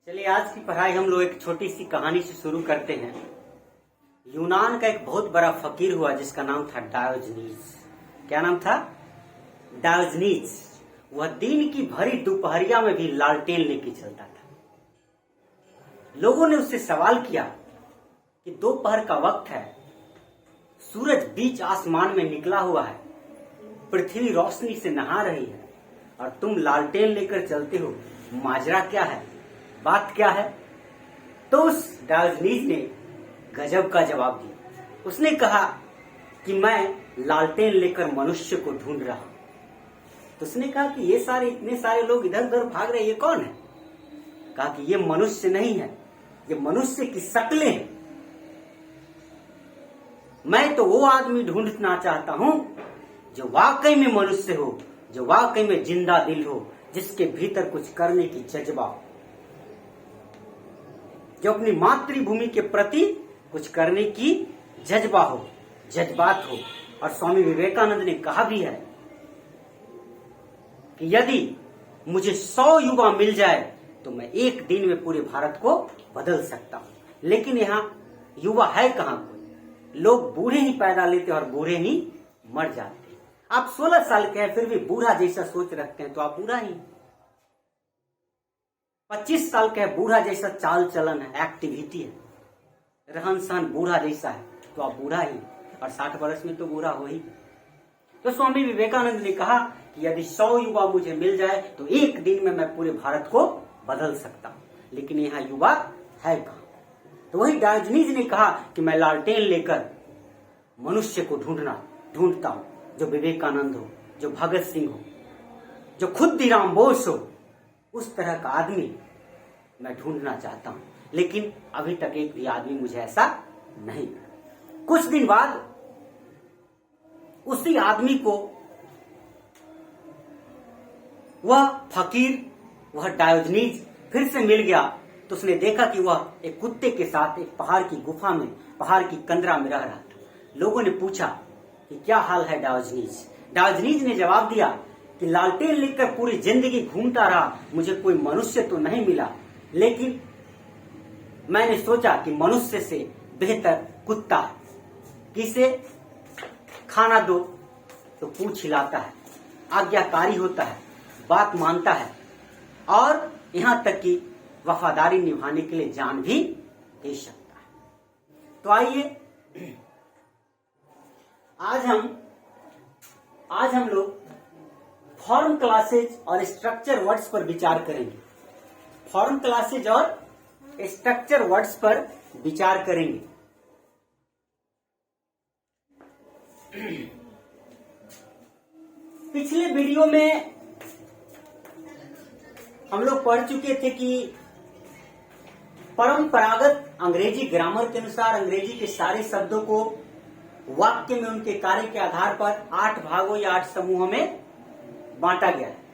चलिए आज की पढ़ाई हम लोग एक छोटी सी कहानी से शुरू करते हैं। यूनान का एक बहुत बड़ा फकीर हुआ जिसका नाम था डायोजनीज। क्या नाम था? डायोजनीज। वह दिन की भरी दोपहरिया में भी लालटेन लेके चलता था। लोगों ने उससे सवाल किया कि दोपहर का वक्त है, सूरज बीच आसमान में निकला हुआ है, पृथ्वी रोशनी से नहा रही है और तुम लालटेन लेकर चलते हो, माजरा क्या है, बात क्या है? तो उस डायोजनीज ने गजब का जवाब दिया। उसने कहा कि मैं लालटेन लेकर मनुष्य को ढूंढ रहा हूं। तो उसने कहा कि इतने सारे लोग इधर उधर भाग रहे, ये कौन है? कहा कि ये मनुष्य नहीं है, ये मनुष्य की शक्लें हैं। मैं तो वो आदमी ढूंढना चाहता हूं जो वाकई में मनुष्य हो, जो वाकई में जिंदा दिल हो, जिसके भीतर कुछ करने की जज्बा हो, जो अपनी मातृभूमि के प्रति कुछ करने की जज्बात हो। और स्वामी विवेकानंद ने कहा भी है कि यदि मुझे 100 युवा मिल जाए तो मैं एक दिन में पूरे भारत को बदल सकता हूं। लेकिन यहां युवा है कहां कोई? लोग बूढ़े ही पैदा लेते और बूढ़े ही मर जाते हैं। आप 16 साल के हैं फिर भी बूढ़ा जैसा सोच रखते हैं तो आप बूढ़ा ही। 25 साल का है, बूढ़ा जैसा चाल चलन है, एक्टिविटी है, रहन सहन बूढ़ा जैसा है तो आप बूढ़ा ही। और 60 वर्ष में तो बूढ़ा हो ही। तो स्वामी विवेकानंद ने कहा कि यदि 100 युवा मुझे मिल जाए तो एक दिन में मैं पूरे भारत को बदल सकता हूं। लेकिन यहाँ युवा है कहां? तो वही डायोजनीज ने कहा कि मैं लालटेन लेकर मनुष्य को ढूंढता हूं, जो विवेकानंद हो, जो भगत सिंह हो, जो खुद्दीराम बोस हो, उस तरह का आदमी मैं ढूंढना चाहता हूं। लेकिन अभी तक एक भी आदमी मुझे ऐसा नहीं मिला। कुछ दिन बाद उसी आदमी को वह फकीर, वह डायोजनीज फिर से मिल गया। तो उसने देखा कि वह एक कुत्ते के साथ एक पहाड़ की गुफा में, पहाड़ की कंदरा में रह रहा था। लोगों ने पूछा कि क्या हाल है डायोजनीज? डायोजनीज ने जवाब दिया कि लालटेन लेकर पूरी जिंदगी घूमता रहा, मुझे कोई मनुष्य तो नहीं मिला, लेकिन मैंने सोचा कि मनुष्य से बेहतर कुत्ता है। किसे खाना दो तो पूंछ हिलाता है, आज्ञाकारी होता है, बात मानता है और यहां तक कि वफादारी निभाने के लिए जान भी दे सकता है। तो आइए आज हम लोग फॉर्म क्लासेज और स्ट्रक्चर वर्ड्स पर विचार करेंगे। फॉर्म क्लासेज और स्ट्रक्चर वर्ड्स पर विचार करेंगे। पिछले वीडियो में हम लोग पढ़ चुके थे कि परंपरागत अंग्रेजी ग्रामर के अनुसार अंग्रेजी के सारे शब्दों को वाक्य में उनके कार्य के आधार पर 8 भागों या 8 समूहों में बांटा गया है।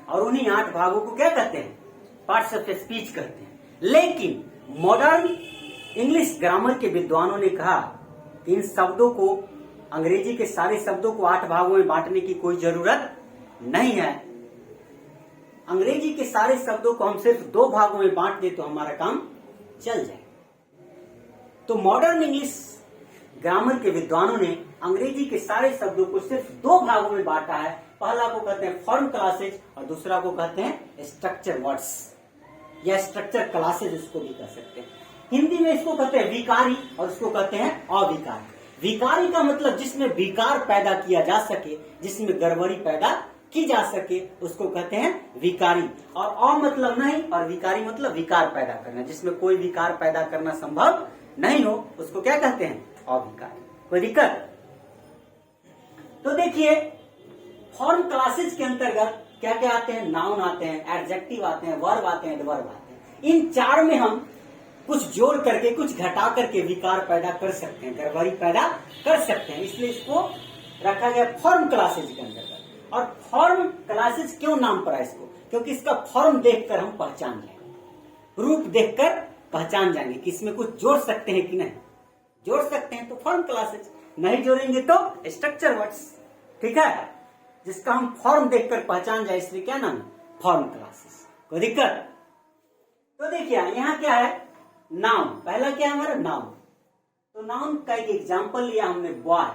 और उन्हीं 8 भागों को क्या कहते हैं? पार्ट्स ऑफ स्पीच कहते हैं। लेकिन मॉडर्न इंग्लिश ग्रामर के विद्वानों ने कहा कि इन शब्दों को, अंग्रेजी के सारे शब्दों को 8 भागों में बांटने की कोई जरूरत नहीं है। अंग्रेजी के सारे शब्दों को हम सिर्फ 2 भागों में बांट दे तो हमारा काम चल जाए। तो मॉडर्न इंग्लिश ग्रामर के विद्वानों ने अंग्रेजी के सारे शब्दों को सिर्फ 2 भागों में बांटा है। पहला को कहते हैं फॉर्म क्लासेज और दूसरा को कहते हैं स्ट्रक्चर वर्ड्स या स्ट्रक्चर क्लासेज, उसको भी कह सकते हैं। हिंदी में इसको कहते हैं विकारी और उसको कहते हैं अविकारी। विकारी का मतलब जिसमें विकार पैदा किया जा सके, जिसमें गड़बड़ी पैदा की जा सके, उसको कहते हैं विकारी। और अ मतलब नहीं और विकारी मतलब विकार पैदा करना, जिसमें कोई विकार पैदा करना संभव नहीं हो, उसको क्या कहते हैं? अविकारी। कोई दिक्कत? तो देखिए फॉर्म क्लासेज के अंतर्गत क्या क्या आते हैं? नाउन आते हैं, एडजेक्टिव आते हैं, वर्ब आते हैं, एडवर्ब आते हैं। इन 4 में हम कुछ जोड़ करके, कुछ घटा करके विकार पैदा कर सकते हैं, गड़बड़ी पैदा कर सकते हैं। इसलिए इसको रखा गया फॉर्म क्लासेज के अंतर्गत। और फॉर्म क्लासेज क्यों नाम पड़ा इसको? क्योंकि इसका फॉर्म देखकर हम पहचान जाएंगे, रूप देखकर पहचान जाएंगे कि इसमें कुछ जोड़ सकते हैं कि नहीं। जोड़ सकते हैं तो फॉर्म क्लासेज, नहीं जोड़ेंगे तो स्ट्रक्चर वर्ड्स। ठीक है, जिसका हम फॉर्म देखकर पहचान जाए इसलिए क्या नाम है? Form classes. कोई दिक्कत? तो देखिए यहाँ क्या है, नाउन। पहला क्या है हमारा, नाउन। तो नाउन का एक एग्जाम्पल लिया हमने, बॉय।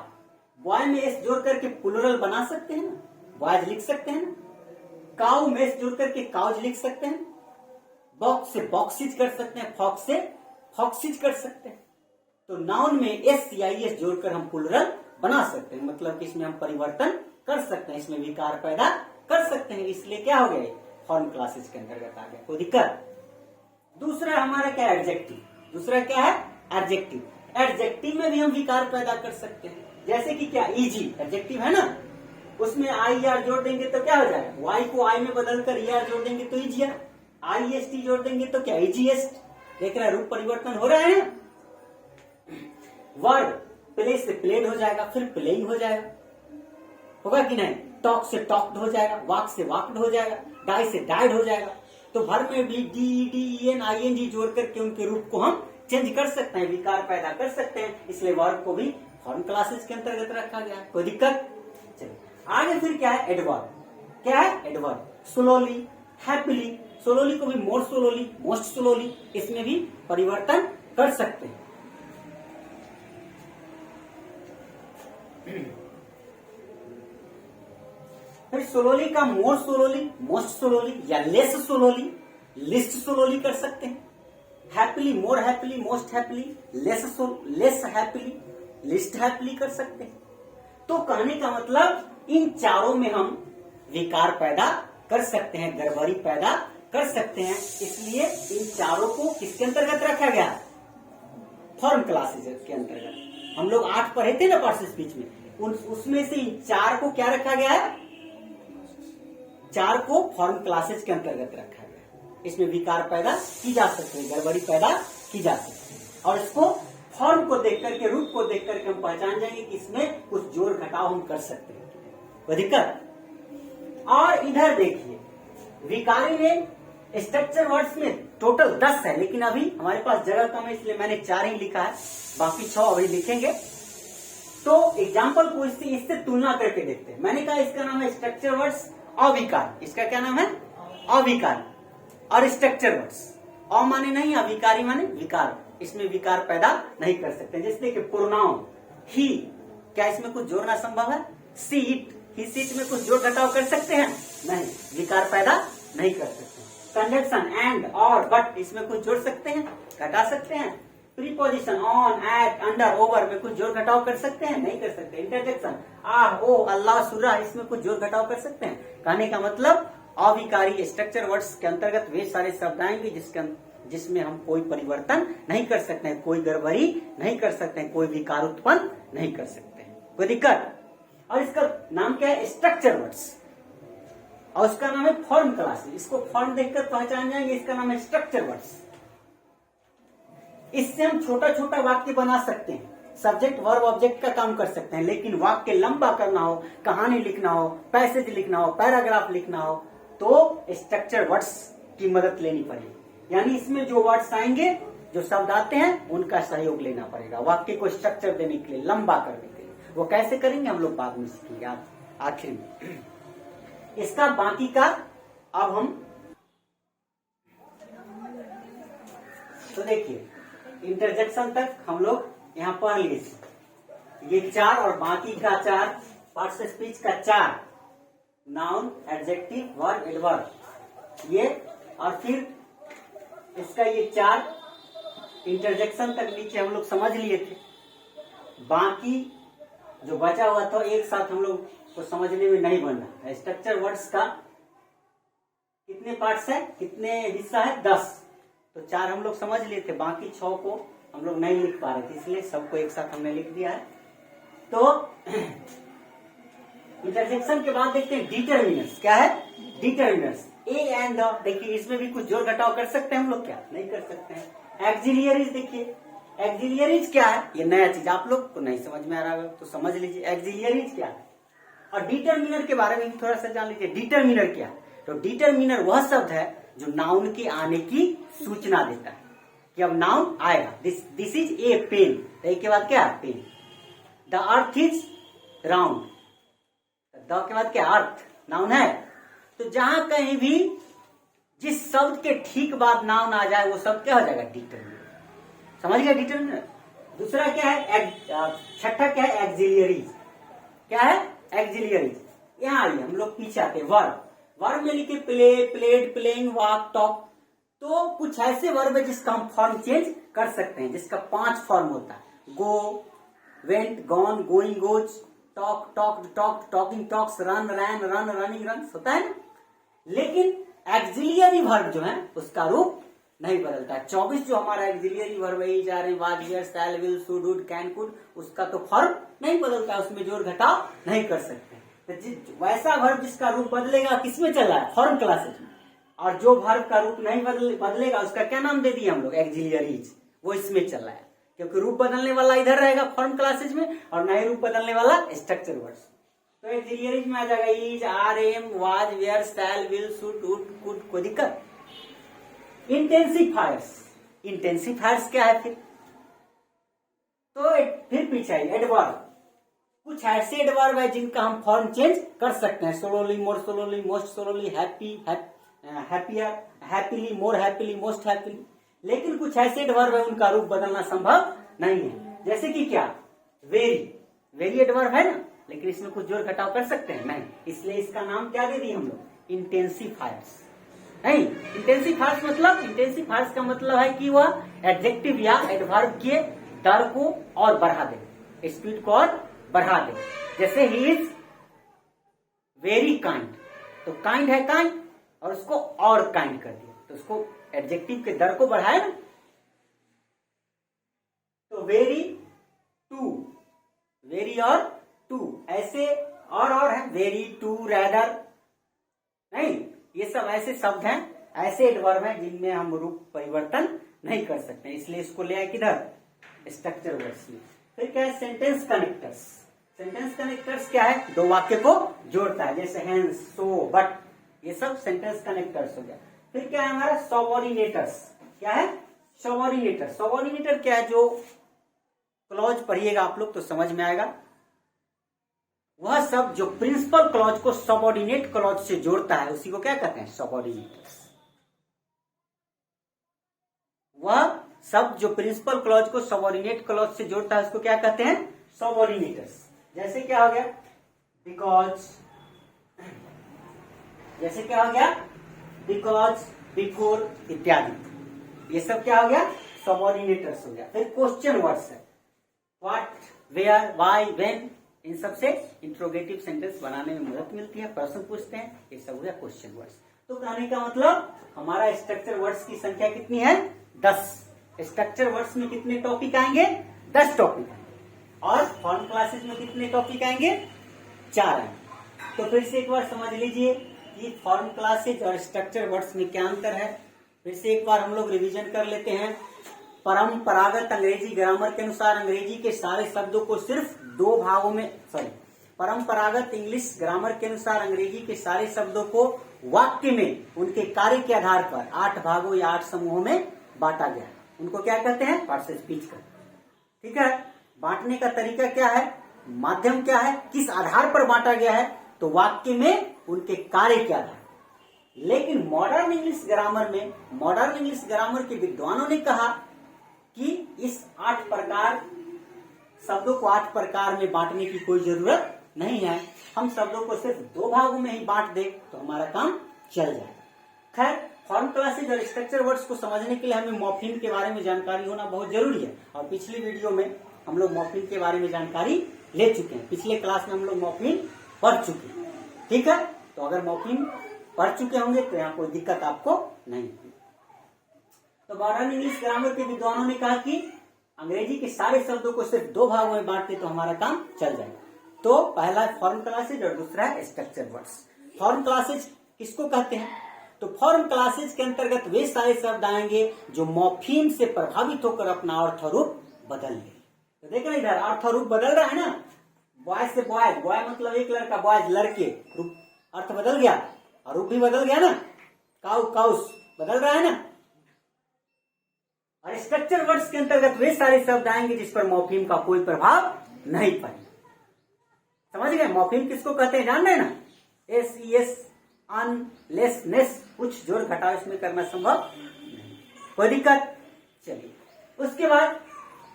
बॉय में एस जोड़ करके प्लुरल बना सकते हैं ना, बॉयज लिख सकते हैं ना। काउ में एस जोड़ करके काउज लिख सकते हैं। बॉक्स से बॉक्सिज कर सकते हैं, फॉक्स से फॉक्सिज कर सकते हैं। तो नाउन में एस या एस जोड़कर हम प्लुरल बना सकते हैं, मतलब कि इसमें हम परिवर्तन कर सकते हैं, इसमें विकार पैदा कर सकते हैं। इसलिए क्या हो गया, फॉर्म क्लासेस के अंतर्गत आ गया, कोई दिक्कत। दूसरा हमारा क्या है, एडजेक्टिव। दूसरा क्या है, एडजेक्टिव। एडजेक्टिव में भी हम विकार पैदा कर सकते हैं, जैसे कि क्या, इजी एडजेक्टिव है ना, उसमें आई आर जोड़ देंगे तो क्या हो जाएगा, वाई को आई में बदलकर ई आर जोड़ देंगे तो इजियर, आई एस टी जोड़ देंगे तो क्या, इजीएस्ट। देख रहा है रूप परिवर्तन हो रहा है। वर्ड प्ले से प्लेड हो जाएगा, फिर प्लेइंग हो जाएगा, होगा कि नहीं। टॉक से टॉक्ड हो जाएगा, वाक से वाक्ड हो जाएगा, डाई से डाइड हो जाएगा। तो भर में भी D D N I N G जोड़ करके उनके रूप को हम चेंज कर सकते हैं, विकार पैदा कर सकते हैं। इसलिए वर्ब को भी फॉर्म क्लासेस के अंतर्गत रखा गया है, कोई दिक्कत। चलिए आगे फिर क्या है, एडवर्ब। क्या है, एडवर्ब। स्लोली, हैप्पीली, स्लोली को भी मोर स्लोली, मोस्ट स्लोली, इसमें भी परिवर्तन कर सकते हैं। फिर स्लोली का मोर स्लोली, मोस्ट स्लोली या लेस स्लोली, लिस्ट स्लोली कर सकते हैं। Happily, more happily, most happily, less happily, least happily कर सकते हैं। तो कहने का मतलब इन चारों में हम विकार पैदा कर सकते हैं, गड़बड़ी पैदा कर सकते हैं। इसलिए इन चारों को किसके अंतर्गत रखा गया, फॉर्म क्लासेस के अंतर्गत। हम लोग 8 पढ़े थे ना पार्ट स्पीच में, उसमें से इन 4 को क्या रखा गया है, 4 को फॉर्म क्लासेस के अंतर्गत रखा गया। इसमें विकार पैदा की जा सकती है, गड़बड़ी पैदा की जा सकती है। और इसको फॉर्म को देख करके, रूप को देख करके हम पहचान जाएंगे कि इसमें कुछ जोड़ घटाव हम कर सकते हैं, कोई दिक्कत। और इधर देखिए, विकारी में स्ट्रक्चर वर्ड्स में टोटल 10 है, लेकिन अभी हमारे पास जगह कम है, इसलिए मैंने 4 ही लिखा है, बाकी 6 अभी लिखेंगे। तो एग्जाम्पल को इससे तुलना करके देखते हैं। मैंने कहा इसका नाम है स्ट्रक्चर वर्ड्स अविकार। इसका क्या नाम है, अविकार। और स्ट्रक्चर वर्ड्स, अ माने नहीं, अविकारी माने विकार, इसमें विकार पैदा नहीं कर सकते। जैसे कि प्रोनाउन ही, क्या इसमें कुछ जोड़ना संभव है। सीट, ही सीट में कुछ जोड़ घटाव कर सकते हैं, नहीं, विकार पैदा नहीं कर सकते। कंजंक्शन एंड, और, बट, इसमें कुछ जोड़ सकते हैं, घटा सकते हैं। Preposition on, at, under, over में कुछ जोड़ घटाव कर सकते हैं, नहीं कर सकते। इंटरजेक्शन आह, ओ, अल्लाह, सुरा, इसमें कुछ जोड़ घटाव कर सकते हैं। कहने का मतलब अविकारी स्ट्रक्चर वर्ड्स के अंतर्गत वे सारे शब्द आएंगे जिसमें हम कोई परिवर्तन नहीं कर सकते हैं, कोई गड़बड़ी नहीं कर सकते हैं, कोई विकार उत्पन्न नहीं कर सकते हैं, कोई दिक्कत। और इसका नाम क्या है, स्ट्रक्चर वर्ड्स, और उसका नाम है फॉर्म क्लास। इसको फॉर्म देखकर पहचान जाएंगे, इसका नाम है स्ट्रक्चर वर्ड्स। इससे हम छोटा छोटा वाक्य बना सकते हैं, सब्जेक्ट वर्ब ऑब्जेक्ट का काम कर सकते हैं। लेकिन वाक्य लंबा करना हो, कहानी लिखना हो, पैसेज लिखना हो, पैराग्राफ लिखना हो, तो स्ट्रक्चर वर्ड्स की मदद लेनी पड़ेगी। यानी इसमें जो वर्ड्स आएंगे, जो शब्द आते हैं, उनका सहयोग लेना पड़ेगा वाक्य को स्ट्रक्चर देने के लिए, लंबा करने के लिए। वो कैसे करेंगे हम लोग बाद में सीखेंगे आखिर में। इसका बाकी का अब हम तो देखिए, इंटरजेक्शन तक हम लोग यहाँ पढ़ लिए, ये 4 और बाकी का 4, पार्ट्स ऑफ स्पीच का 4, नाउन, एडजेक्टिव, वर्ब, एडवर्ब, ये, और फिर इसका ये 4 इंटरजेक्शन तक नीचे हम लोग समझ लिए थे। बाकी जो बचा हुआ था एक साथ हम लोग को समझने में नहीं बनना। स्ट्रक्चर वर्ड्स का कितने पार्ट्स है, कितने हिस्सा है, 10। तो 4 हम लोग समझ लिए थे, बाकी 6 को हम लोग नहीं लिख पा रहे थे, इसलिए सबको एक साथ हमने लिख दिया है। तो इंटरजेक्शन के बाद देखते हैं डिटरमिनर्स। क्या है, डिटरमिनर्स, ए एंड द। देखिए इसमें भी कुछ जोड़ घटाव कर सकते हैं हम लोग, क्या नहीं कर सकते हैं। एक्सिलियरीज, देखिए एक्सिलियरीज क्या है, ये नया चीज आप लोग को नहीं समझ में आ रहा है तो समझ लीजिए एक्सिलियरीज क्या है। और डिटरमिनर के बारे में भी थोड़ा सा जान लीजिए, डिटरमिनर क्या है। तो डिटरमिनर वह शब्द है जो नाउन के आने की सूचना देता है कि अब नाउन आएगा। दिस इज ए पेन, तो के बाद क्या है, pen. The earth is round, the के बाद क्या, अर्थ, नाउन है। तो जहां कहीं भी जिस शब्द के ठीक बाद नाउन आ जाए वो शब्द क्या हो जाएगा? डिटरमिनर। समझ गया डिटरमिनर। दूसरा क्या है? छठा क्या है? एक्सिलियरीज। क्या है? एक्सिलियरीज। यहाँ आइए हम लोग पीछे आते हैं। वर्ब। वर्ब में लिखे play, played, playing, walk, talk. तो कुछ ऐसे वर्ब है जिसका हम फॉर्म चेंज कर सकते हैं, जिसका 5 फॉर्म होता है। Go, went, gone, going, goes, talk, talked, talked, talking, talks, run, ran, run, running, run होता है ना। लेकिन एक्सिलियरी वर्ब जो है उसका रूप नहीं बदलता। 24 जो हमारा एक्सिलियरी वर्ब है, जा रहे, was, were, shall, will, should, would, can, could, उसका तो फॉर्म नहीं बदलता, उसमें जोड़ घटाव नहीं कर सकते। तो वैसा वर्ब जिसका रूप बदलेगा किसमें चल रहा है? फॉर्म क्लासेज में। और जो वर्ब का रूप नहीं बदलेगा उसका क्या नाम दे दिए हम लोग? एक्सिलियरीज। वो इसमें चल रहा है, क्योंकि रूप बदलने वाला इधर रहेगा फॉर्म क्लासेज में, और नहीं रूप बदलने वाला स्ट्रक्चर वर्ड्स। तो एक्सिलियरीज में आ जाएगा is, are, am, was, were, shall, will, should, could, कुड। कोई दिक्कत? इंटेंसिफायर्स। इंटेंसिफायर्स क्या है फिर? तो फिर पीछे एडवर्ब। कुछ ऐसे एडवर्ब है जिनका हम फॉर्म चेंज कर सकते हैं। सोलोली, मोर सोलोली, most सोलोली, happy, happier, happily, more happily, most happily. लेकिन कुछ ऐसे एडवर्ब है उनका रूप बदलना संभव नहीं है। जैसे कि क्या? वेरी। वेरी एडवर्ब है ना, लेकिन इसमें कुछ जोड़ घटाव कर सकते हैं? नहीं। इसलिए इसका नाम क्या दे दिए हम लोग? इंटेंसिफायर्स। नहीं, इंटेंसिफायर्स मतलब, इंटेंसिफायर्स का मतलब है कि वह एडजेक्टिव या एडवर्ब के दर को और बढ़ा दे, स्पीड को और बढ़ा दे। जैसे ही इज वेरी काइंड, तो काइंड है काइंड, और उसको और काइंड कर दिया, तो उसको एडजेक्टिव के दर को बढ़ाए ना। तो वेरी, टू, वेरी और टू, ऐसे और है। वेरी, टू, रैदर, नहीं, ये सब ऐसे शब्द हैं, ऐसे एडवर्ब हैं जिनमें हम रूप परिवर्तन नहीं कर सकते, इसलिए इसको ले आए किधर? स्ट्रक्चर वर्ड्स में। फिर क्या है? Sentence connectors. सेंटेंस कनेक्टर्स क्या है? दो वाक्य को जोड़ता है, जैसे हैंस, सो, बट, ये सब सेंटेंस कनेक्टर्स हो गया। फिर क्या है हमारा? सबऑर्डिनेटर्स। क्या है? सबऑर्डिनेटर। सबऑर्डिनेटर क्या है? जो क्लॉज पढ़िएगा आप लोग तो समझ में आएगा। वह सब जो प्रिंसिपल क्लॉज को सबऑर्डिनेट क्लॉज से जोड़ता है उसी को क्या कहते हैं? सबऑर्डिनेटर्स। वह सब जो प्रिंसिपल क्लॉज को सबऑर्डिनेट क्लॉज से जोड़ता है उसको क्या कहते हैं? सबऑर्डिनेटर्स। जैसे क्या हो गया? बिकॉज, जैसे क्या हो गया? बिकॉज, बिफोर इत्यादि। ये सब क्या हो गया? सबऑर्डिनेटर्स हो गया। फिर क्वेश्चन वर्ड्स है, व्हाट, वेयर, व्हाई, व्हेन। इन सब से इंट्रोगेटिव सेंटेंस बनाने में मदद मिलती है, प्रश्न पूछते हैं, ये सब हो गया क्वेश्चन वर्ड्स। तो कहने का मतलब हमारा स्ट्रक्चर वर्ड्स की संख्या कितनी है? 10। स्ट्रक्चर वर्ड्स में कितने टॉपिक आएंगे? 10 टॉपिक आएंगे। और फॉर्म क्लासेस में कितने टॉपिक आएंगे? 4 आएंगे। तो फिर से एक बार समझ लीजिए कि फॉर्म क्लासेज और स्ट्रक्चर वर्ड्स में क्या अंतर है। फिर से एक बार हम लोग रिवीजन कर लेते हैं। परंपरागत अंग्रेजी ग्रामर के अनुसार अंग्रेजी के सारे शब्दों को सिर्फ 2 भागों में, परंपरागत इंग्लिश ग्रामर के अनुसार अंग्रेजी के सारे शब्दों को वाक्य में उनके कार्य के आधार पर 8 भागों या 8 समूहों में बांटा गया है। उनको क्या कहते हैं? पार्ट्स ऑफ स्पीच का। ठीक है। बांटने का तरीका क्या है? माध्यम क्या है? किस आधार पर बांटा गया है? तो वाक्य में उनके कार्य के आधार। लेकिन मॉडर्न इंग्लिश ग्रामर में, मॉडर्न इंग्लिश ग्रामर के विद्वानों ने कहा कि इस 8 प्रकार शब्दों को 8 प्रकार में बांटने की कोई जरूरत नहीं है। हम शब्दों को सिर्फ 2 भागों में ही बांट दे तो हमारा काम चल जाए। खैर, फॉर्म क्लासेज और स्ट्रक्चर वर्ड्स को समझने के लिए हमें मॉर्फीम के बारे में जानकारी होना बहुत जरूरी है। और पिछली वीडियो में हम लोग मॉर्फीम के बारे में जानकारी ले चुके हैं। पिछले क्लास में हम लोग मॉर्फीम पढ़ चुके हैं। ठीक है। तो अगर मॉर्फीम पढ़ चुके होंगे तो यहाँ कोई दिक्कत आपको नहीं होगी। तो मॉडर्न इंग्लिश ग्रामर के विद्वानों ने कहा कि अंग्रेजी के सारे शब्दों को सिर्फ 2 भागों में बांटते तो हमारा काम चल जाएगा। तो पहला फॉर्म क्लासेज और दूसरा है स्ट्रक्चर वर्ड्स। फॉर्म क्लासेज किसको कहते हैं? तो फॉर्म क्लासेज के अंतर्गत वे सारे शब्द आएंगे जो मॉर्फीम से प्रभावित होकर अपना अर्थ रूप बदल ले। तो देख रहे इधर अर्थ रूप बदल रहा है ना। बॉय से बॉय, बॉय मतलब एक लड़का, बॉयज लड़के, रूप अर्थ बदल गया और रूप भी बदल गया ना। काउ काउस बदल रहा है ना। और स्ट्रक्चर वर्ड्स के अंतर्गत वे सारे शब्द आएंगे जिस पर मॉर्फीम का कोई प्रभाव नहीं पड़ेगा। समझ गए? मॉर्फीम किसको कहते हैं जान रहे ना? SES अनलेसनेस, कुछ जोड़ घटाव इसमें करना संभव नहीं। कोई दिक्कत? चलिए, उसके बाद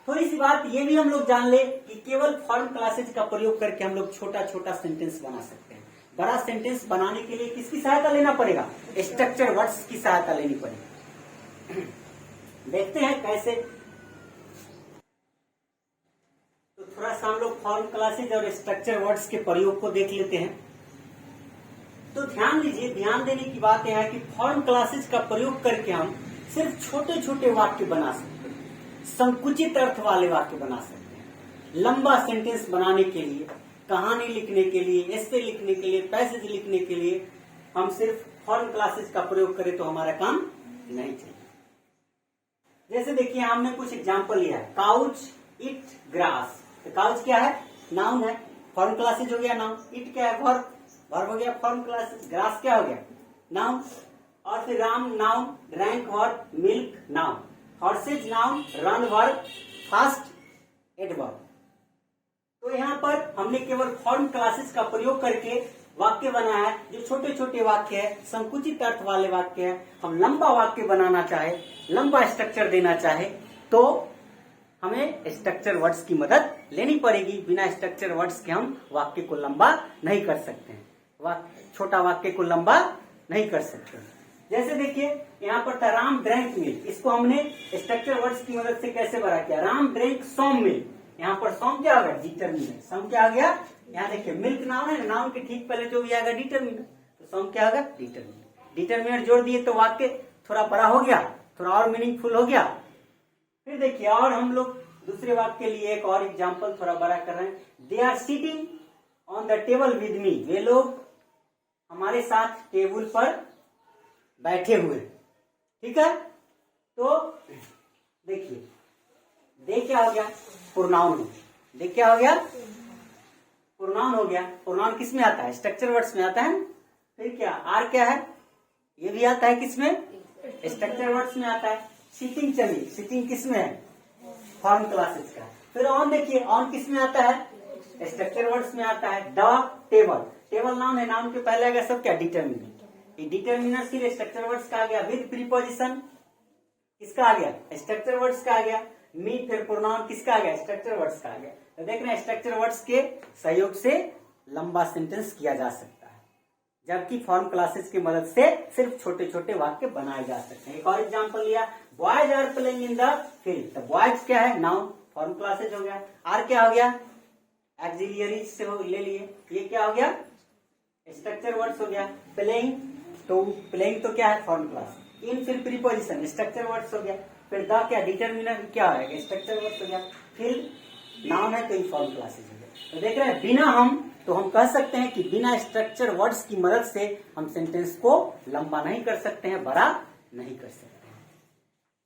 थोड़ी सी बात ये भी हम लोग जान ले कि केवल फॉर्म क्लासेज का प्रयोग करके हम लोग छोटा छोटा सेंटेंस बना सकते हैं। बड़ा सेंटेंस बनाने के लिए किसकी सहायता लेना पड़ेगा? स्ट्रक्चर वर्ड्स की सहायता लेनी पड़ेगी। देखते हैं कैसे। तो थोड़ा सा हम लोग फॉर्म क्लासेज और स्ट्रक्चर वर्ड्स के प्रयोग को देख लेते हैं। तो ध्यान दीजिए, ध्यान देने की बात यह है कि फॉर्म क्लासेज का प्रयोग करके हम सिर्फ छोटे छोटे वाक्य बना सकते हैं, संकुचित अर्थ वाले वाक्य बना सकते हैं। लंबा सेंटेंस बनाने के लिए, कहानी लिखने के लिए, एस्से लिखने के लिए, पैसेज लिखने के लिए हम सिर्फ फॉर्म क्लासेज का प्रयोग करें तो हमारा काम नहीं चलेगा। जैसे देखिए, हमने कुछ एग्जाम्पल लिया है। Couch it grass. तो काउच क्या है? नाउन है, फॉर्म क्लासेज हो गया नाउन। इट क्या है? वर्ब, वर्ब हो गया फॉर्म क्लासेज। ग्रास क्या हो गया? नाउन। और फिर Ram noun, drank verb, milk noun, horse's noun, run verb, fast adverb. तो यहाँ पर हमने केवल फॉर्म क्लासेस का प्रयोग करके वाक्य बनाया है, जो छोटे छोटे वाक्य है, संकुचित अर्थ वाले वाक्य है। हम लंबा वाक्य बनाना चाहे, लंबा स्ट्रक्चर देना चाहे तो हमें स्ट्रक्चर वर्ड्स की मदद लेनी पड़ेगी। बिना स्ट्रक्चर वर्ड्स के हम वाक्य को लंबा नहीं कर सकते हैं, छोटा वाक्य को लंबा नहीं कर सकते। जैसे देखिए, यहाँ पर था राम ड्रैंक मिल्क। इसको हमने स्ट्रक्चर वर्ड्स की मदद से कैसे बड़ा किया? Ram drank some milk. यहाँ पर सॉम क्या होगा? डिटरमिनर। सॉम क्या आ गया? यहाँ देखिए, मिल्क नाउन है, नाउन के ठीक पहले जो भी आएगा डिटरमिनर, तो सॉम क्या होगा? डिटरमिनर। डिटरमिनर जोड़ दिए तो वाक्य थोड़ा बड़ा हो गया, थोड़ा और मीनिंगफुल हो गया। फिर देखिए, और हम लोग दूसरे वाक्य के लिए एक और एग्जाम्पल थोड़ा बड़ा कर रहे हैं। They are sitting on the table with me. वे लोग हमारे साथ टेबल पर बैठे हुए। ठीक है, तो देखिए, दे क्या हो गया? प्रोनाउन। दे क्या हो गया? प्रोनाउन हो गया। प्रोनाउन किस में आता है? स्ट्रक्चर वर्ड्स में आता है। फिर क्या? आर क्या है? ये भी आता है किसमें? स्ट्रक्चर वर्ड्स में आता है। सिटिंग, चलिए, सिटिंग किस में है? फॉर्म क्लासेस का। फिर ऑन देखिए, ऑन किस में आता है? स्ट्रक्चर वर्ड्स में आता है। द टेबल, टेबल नाउन है, नाउन के पहले आएगा सब क्या? डिटरमिनर। ये डिटरमिनर सिर्फ स्ट्रक्चर वर्ड्स का आ गया विद प्रीपोजिशन। किसका आ गया? स्ट्रक्चर वर्ड्स का आ गया। मी फिर प्रोनाउन किसका आ गया? स्ट्रक्चर वर्ड्स का आ गया। तो देख रहे हैं, स्ट्रक्चर वर्ड्स के सहयोग से लंबा सेंटेंस किया जा सकता है, जबकि फॉर्म क्लासेस की मदद से सिर्फ छोटे छोटे वाक्य बनाए जा सकते हैं। एक और एग्जांपल लिया, boys are playing in the field. तो बॉयज क्या है? नाउन, फॉर्म क्लासेज हो गया। आर क्या हो गया? एक्सिलियरी से ले लिए। ये क्या हो गया? स्ट्रक्चर वर्ड्स हो गया। प्लेइंग, तो प्लेइंग तो क्या है? Form class. इन फिर प्रीपोजिशन, स्ट्रक्चर वर्ड्स हो गया। फिर द क्या? डिटरमिनर क्या है? स्ट्रक्चर वर्ड्स हो गया। फिर नाउन है तो ये फॉर्म क्लासेज हो गया। तो देख रहे हैं, बिना हम कह सकते हैं कि बिना स्ट्रक्चर वर्ड्स की मदद से हम सेंटेंस को लंबा नहीं कर सकते हैं, बड़ा नहीं कर सकते हैं।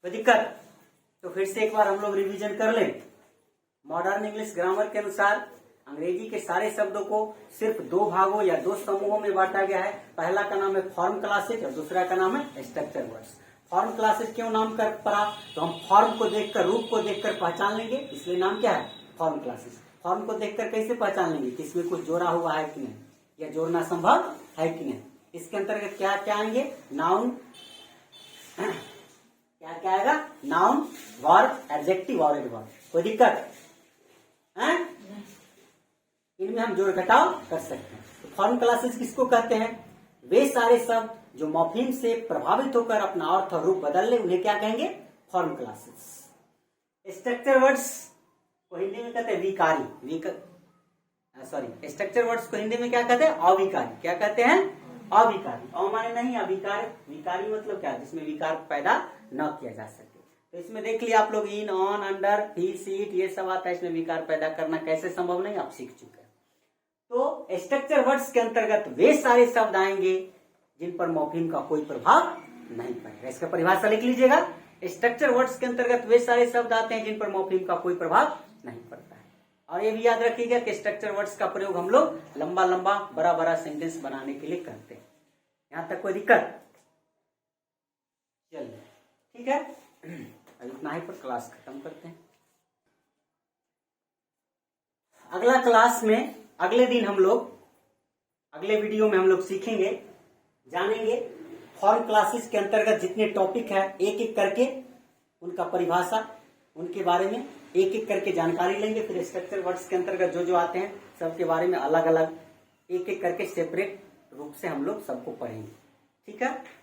तो दिक्कत? तो फिर से एक बार हम लोग रिवीजन कर लें। मॉडर्न इंग्लिश ग्रामर के अनुसार अंग्रेजी के सारे शब्दों को सिर्फ दो भागों या दो समूहों में बांटा गया है। पहला का नाम है फॉर्म क्लासेज और दूसरा का नाम है स्ट्रक्चर वर्ड्स। फॉर्म क्लासेज क्यों नाम कर पड़ा? तो हम फॉर्म को देखकर, रूप को देखकर पहचान लेंगे, इसलिए नाम क्या है? Form classes. फॉर्म को देखकर कैसे पहचान लेंगे कि इसमें कुछ जोड़ा हुआ है कि नहीं, या जोड़ना संभव है कि नहीं। इसके अंतर्गत क्या क्या आएंगे? नाउन, क्या क्या आएगा? नाउन, वर्ब, एडजेक्टिव और एडवर्ब। कोई दिक्कत है? इनमें हम जोड़ घटाव कर सकते हैं। तो फॉर्म क्लासेस किसको कहते हैं? वे सारे शब्द जो मॉर्फीम से प्रभावित होकर अपना अर्थ और रूप बदल ले, उन्हें क्या कहेंगे? Form classes. स्ट्रक्चर वर्ड्स को हिंदी में कहते हैं विकारी। स्ट्रक्चर वर्ड्स को हिंदी में क्या कहते हैं? अविकारी। क्या कहते हैं? अविकारी। अमाने नहीं, अविकार। विकारी मतलब क्या? जिसमें विकार पैदा न किया जा सके। तो इसमें देख लिया आप लोग, इन, ऑन, अंडर, ही, सीट, ये सब आता है। इसमें विकार पैदा करना कैसे संभव नहीं, आप सीख चुके हैं। तो स्ट्रक्चर वर्ड्स के अंतर्गत वे सारे शब्द आएंगे जिन पर मॉर्फीम का कोई प्रभाव नहीं पड़ेगा। इसका परिभाषा लिख लीजिएगा। स्ट्रक्चर वर्ड्स के अंतर्गत वे सारे शब्द आते हैं जिन पर मॉर्फीम का कोई प्रभाव नहीं पड़ता है। और ये भी याद रखिएगा कि स्ट्रक्चर वर्ड्स का प्रयोग हम लोग लंबा लंबा बड़ा बड़ा सेंटेंस बनाने के लिए करते हैं। यहां तक कोई दिक्कत? चलिए, ठीक है, इतना ही पर क्लास खत्म करते हैं। अगला क्लास में, अगले दिन हम लोग, अगले वीडियो में हम लोग सीखेंगे जानेंगे। फॉरेन क्लासेस के अंतर्गत जितने टॉपिक है एक एक करके उनका परिभाषा, उनके बारे में एक एक करके जानकारी लेंगे। फिर स्ट्रक्चर वर्ड्स के अंतर्गत जो जो आते हैं सबके बारे में अलग अलग एक एक करके सेपरेट रूप से हम लोग सबको पढ़ेंगे। ठीक है।